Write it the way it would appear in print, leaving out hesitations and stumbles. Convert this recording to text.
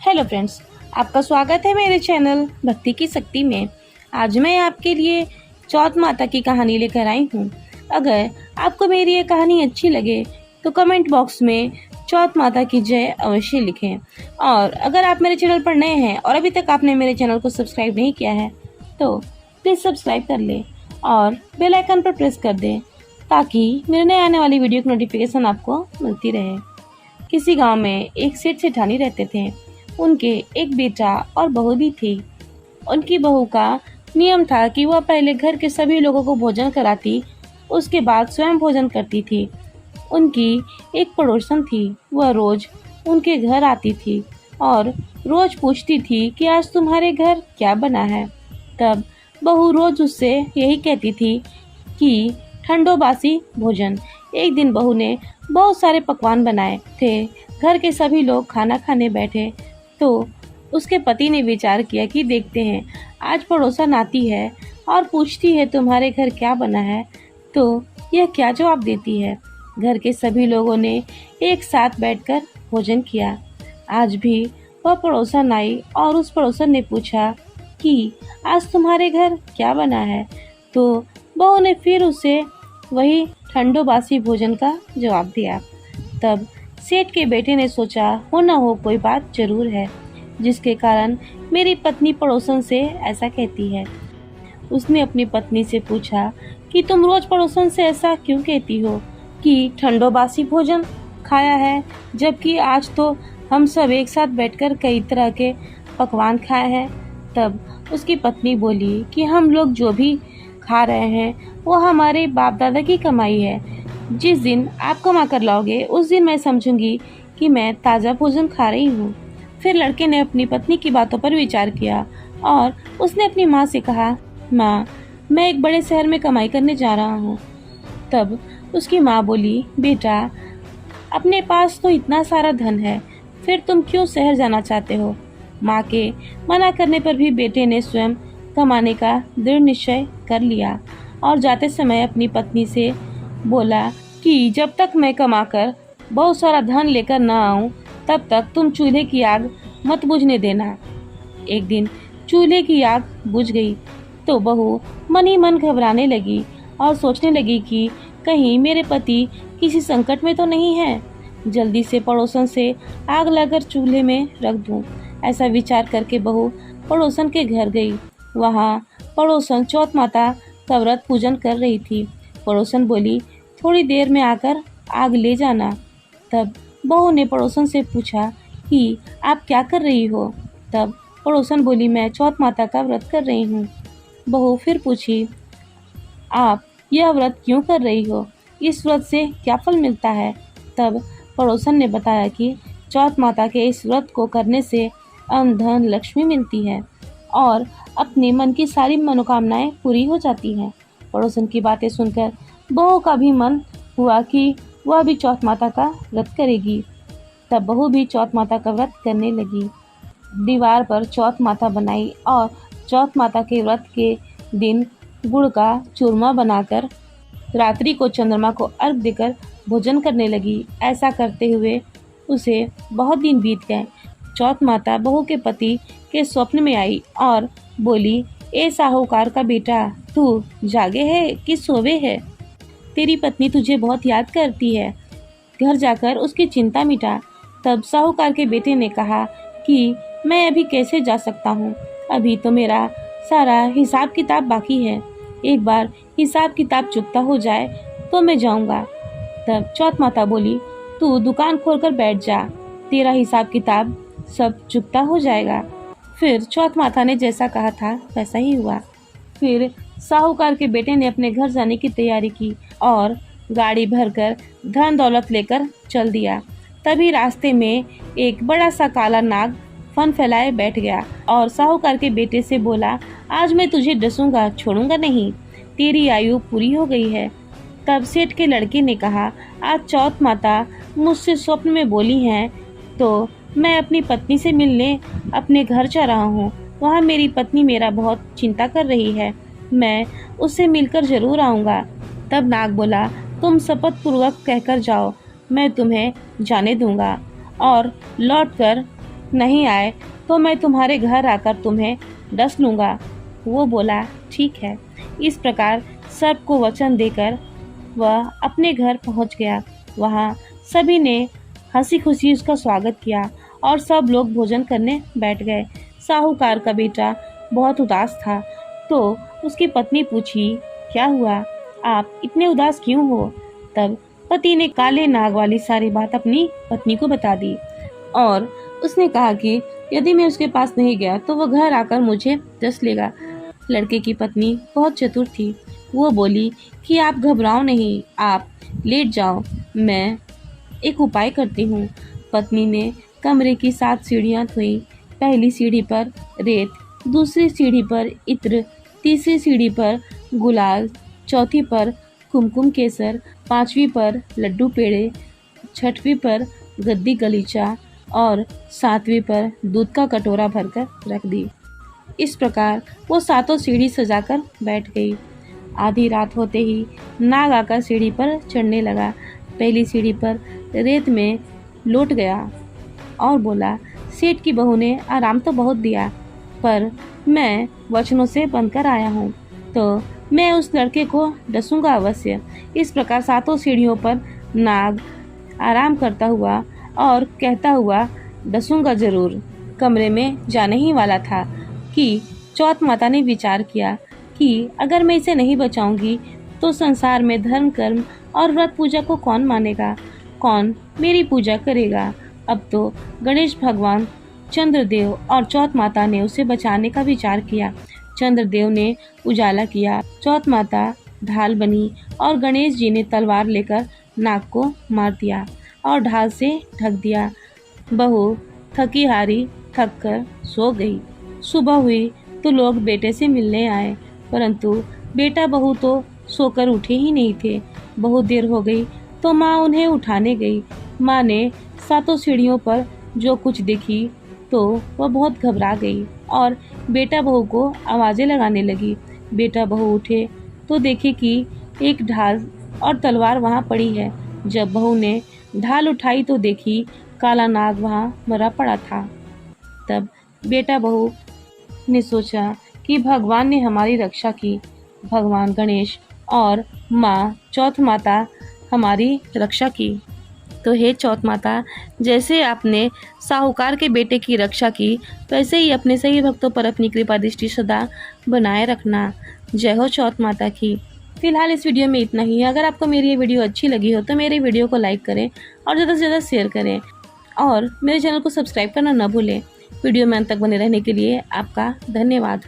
Hello friends, आपका स्वागत है मेरे चैनल भक्ति की शक्ति में। आज मैं आपके लिए चौथ माता की कहानी लेकर आई हूँ। अगर आपको मेरी ये कहानी अच्छी लगे तो कमेंट बॉक्स में चौथ माता की जय अवश्य लिखें। और अगर आप मेरे चैनल पर नए हैं और अभी तक आपने मेरे चैनल को सब्सक्राइब नहीं किया है तो प्लीज़ सब्सक्राइब कर लें और बेल आइकन पर प्रेस कर दें ताकि मेरे नए आने वाली वीडियो की नोटिफिकेशन आपको मिलती रहे। किसी गांव में एक सेठ सेठानी रहते थे। उनके एक बेटा और बहू भी थी। उनकी बहू का नियम था कि वह पहले घर के सभी लोगों को भोजन कराती, उसके बाद स्वयं भोजन करती थी। उनकी एक पड़ोसन थी, वह रोज उनके घर आती थी और रोज पूछती थी कि आज तुम्हारे घर क्या बना है। तब बहू रोज उससे यही कहती थी कि ठंडो बासी भोजन। एक दिन बहू ने बहुत सारे पकवान बनाए थे। घर के सभी लोग खाना खाने बैठे तो उसके पति ने विचार किया कि देखते हैं, आज पड़ोसन आती है और पूछती है तुम्हारे घर क्या बना है तो यह क्या जवाब देती है। घर के सभी लोगों ने एक साथ बैठकर भोजन किया। आज भी वह पड़ोसन आई और उस पड़ोसन ने पूछा कि आज तुम्हारे घर क्या बना है तो बहू ने फिर उसे वही ठंडो बासी भोजन का जवाब दिया। तब सेठ के बेटे ने सोचा, हो न हो कोई बात जरूर है जिसके कारण मेरी पत्नी पड़ोसन से ऐसा कहती है। उसने अपनी पत्नी से पूछा कि तुम रोज पड़ोसन से ऐसा क्यों कहती हो कि ठंडो बासी भोजन खाया है, जबकि आज तो हम सब एक साथ बैठकर कई तरह के पकवान खाए हैं। तब उसकी पत्नी बोली कि हम लोग जो भी खा रहे हैं वो हमारे बाप दादा की कमाई है। जिस दिन आप कमा कर लाओगे उस दिन मैं समझूंगी कि मैं ताज़ा भोजन खा रही हूँ। फिर लड़के ने अपनी पत्नी की बातों पर विचार किया और उसने अपनी माँ से कहा, माँ, मैं एक बड़े शहर में कमाई करने जा रहा हूँ। तब उसकी माँ बोली, बेटा, अपने पास तो इतना सारा धन है, फिर तुम क्यों शहर जाना चाहते हो। माँ के मना करने पर भी बेटे ने स्वयं कमाने का दृढ़ निश्चय कर लिया और जाते समय अपनी पत्नी से बोला कि जब तक मैं कमाकर बहुत सारा धन लेकर न आऊं तब तक तुम चूल्हे की आग मत बुझने देना। एक दिन चूल्हे की आग बुझ गई तो बहू मन ही मन घबराने लगी और सोचने लगी कि कहीं मेरे पति किसी संकट में तो नहीं है। जल्दी से पड़ोसन से आग लगाकर चूल्हे में रख दूं। ऐसा विचार करके बहू पड़ोसन के घर गई। वहाँ पड़ोसन चौथ माता का व्रत पूजन कर रही थी। पड़ोसन बोली, थोड़ी देर में आकर आग ले जाना। तब बहू ने पड़ोसन से पूछा कि आप क्या कर रही हो। तब पड़ोसन बोली, मैं चौथ माता का व्रत कर रही हूँ। बहू फिर पूछी, आप यह व्रत क्यों कर रही हो, इस व्रत से क्या फल मिलता है। तब पड़ोसन ने बताया कि चौथ माता के इस व्रत को करने से अन्न धन लक्ष्मी मिलती है और अपने मन की सारी मनोकामनाएं पूरी हो जाती हैं। पड़ोसन की बातें सुनकर बहू का भी मन हुआ कि वह भी चौथ माता का व्रत करेगी। तब बहू भी चौथ माता का व्रत करने लगी। दीवार पर चौथ माता बनाई और चौथ माता के व्रत के दिन गुड़ का चूरमा बनाकर रात्रि को चंद्रमा को अर्घ देकर भोजन करने लगी। ऐसा करते हुए उसे बहुत दिन बीत गए। चौथ माता बहू के पति के स्वप्न में आई और बोली, ए साहूकार का बेटा, तू जागे है कि सोवे है। तेरी पत्नी तुझे बहुत याद करती है, घर जाकर उसकी चिंता मिटा। तब साहूकार के बेटे ने कहा कि मैं अभी कैसे जा सकता हूँ, अभी तो मेरा सारा हिसाब किताब बाकी है। एक बार हिसाब किताब चुकता हो जाए तो मैं जाऊँगा। तब चौथ माता बोली, तू दुकान खोलकर बैठ जा, तेरा हिसाब किताब सब चुकता हो जाएगा। फिर चौथ माता ने जैसा कहा था वैसा ही हुआ। फिर साहूकार के बेटे ने अपने घर जाने की तैयारी की और गाड़ी भरकर धन दौलत लेकर चल दिया। तभी रास्ते में एक बड़ा सा काला नाग फन फैलाए बैठ गया और साहूकार के बेटे से बोला, आज मैं तुझे डसूंगा, छोड़ूंगा नहीं, तेरी आयु पूरी हो गई है। तब सेठ के लड़के ने कहा, आज चौथ माता मुझसे स्वप्न में बोली हैं तो मैं अपनी पत्नी से मिलने अपने घर जा रहा हूँ। वहाँ मेरी पत्नी मेरा बहुत चिंता कर रही है, मैं उससे मिलकर जरूर आऊँगा। तब नाग बोला, तुम शपथ पूर्वक कहकर जाओ, मैं तुम्हें जाने दूंगा और लौटकर नहीं आए तो मैं तुम्हारे घर आकर तुम्हें डस लूँगा। वो बोला ठीक है। इस प्रकार सर्प को वचन देकर वह अपने घर पहुंच गया। वहाँ सभी ने हंसी खुशी उसका स्वागत किया और सब लोग भोजन करने बैठ गए। साहूकार का बेटा बहुत उदास था तो उसकी पत्नी पूछी, क्या हुआ, आप इतने उदास क्यों हो? तब पति ने काले नाग वाली सारी बात अपनी पत्नी को बता दी और उसने कहा कि यदि मैं उसके पास नहीं गया तो वह घर आकर मुझे डस लेगा। लड़के की पत्नी बहुत चतुर थी। वो बोली कि आप घबराओ नहीं, आप लेट जाओ, मैं एक उपाय करती हूँ। पत्नी ने कमरे की 7 सीढ़ियाँ धोई। पहली सीढ़ी पर रेत, दूसरी सीढ़ी पर इत्र, तीसरी सीढ़ी पर गुलाल, चौथी पर कुमकुम केसर, 5वीं पर लड्डू पेड़े, 6वीं पर गद्दी गलीचा और 7वीं पर दूध का कटोरा भरकर रख दी। इस प्रकार वो 7 सीढ़ी सजाकर बैठ गई। आधी रात होते ही नाग आकर सीढ़ी पर चढ़ने लगा। पहली सीढ़ी पर रेत में लौट गया और बोला, सेठ की बहू ने आराम तो बहुत दिया, पर मैं वचनों से बनकर आया हूँ तो मैं उस लड़के को डसूंगा अवश्य। इस प्रकार 7 सीढ़ियों पर नाग आराम करता हुआ और कहता हुआ डसूंगा जरूर कमरे में जाने ही वाला था कि चौथ माता ने विचार किया कि अगर मैं इसे नहीं बचाऊंगी तो संसार में धर्म कर्म और व्रत पूजा को कौन मानेगा, कौन मेरी पूजा करेगा। अब तो गणेश भगवान, चंद्रदेव और चौथ माता ने उसे बचाने का विचार किया। चंद्रदेव ने उजाला किया, चौथ माता ढाल बनी और गणेश जी ने तलवार लेकर नाग को मार दिया और ढाल से ढक दिया। बहू थकी हारी थक कर सो गई। सुबह हुई तो लोग बेटे से मिलने आए, परंतु बेटा बहू तो सोकर उठे ही नहीं थे। बहुत देर हो गई तो माँ उन्हें उठाने गई। माँ ने 7 सीढ़ियों पर जो कुछ देखी तो वह बहुत घबरा गई और बेटा बहू को आवाज़ें लगाने लगी। बेटा बहू उठे तो देखे कि एक ढाल और तलवार वहाँ पड़ी है। जब बहू ने ढाल उठाई तो देखी काला नाग वहाँ मरा पड़ा था। तब बेटा बहू ने सोचा कि भगवान ने हमारी रक्षा की, भगवान गणेश और माँ चौथ माता हमारी रक्षा की। तो हे चौथ माता, जैसे आपने साहूकार के बेटे की रक्षा की वैसे ही अपने सही भक्तों पर अपनी कृपा दृष्टि सदा बनाए रखना। जय हो चौथ माता की। फिलहाल इस वीडियो में इतना ही। अगर आपको मेरी ये वीडियो अच्छी लगी हो तो मेरे वीडियो को लाइक करें और ज़्यादा से ज़्यादा शेयर करें और मेरे चैनल को सब्सक्राइब करना न भूलें। वीडियो में अंत तक बने रहने के लिए आपका धन्यवाद।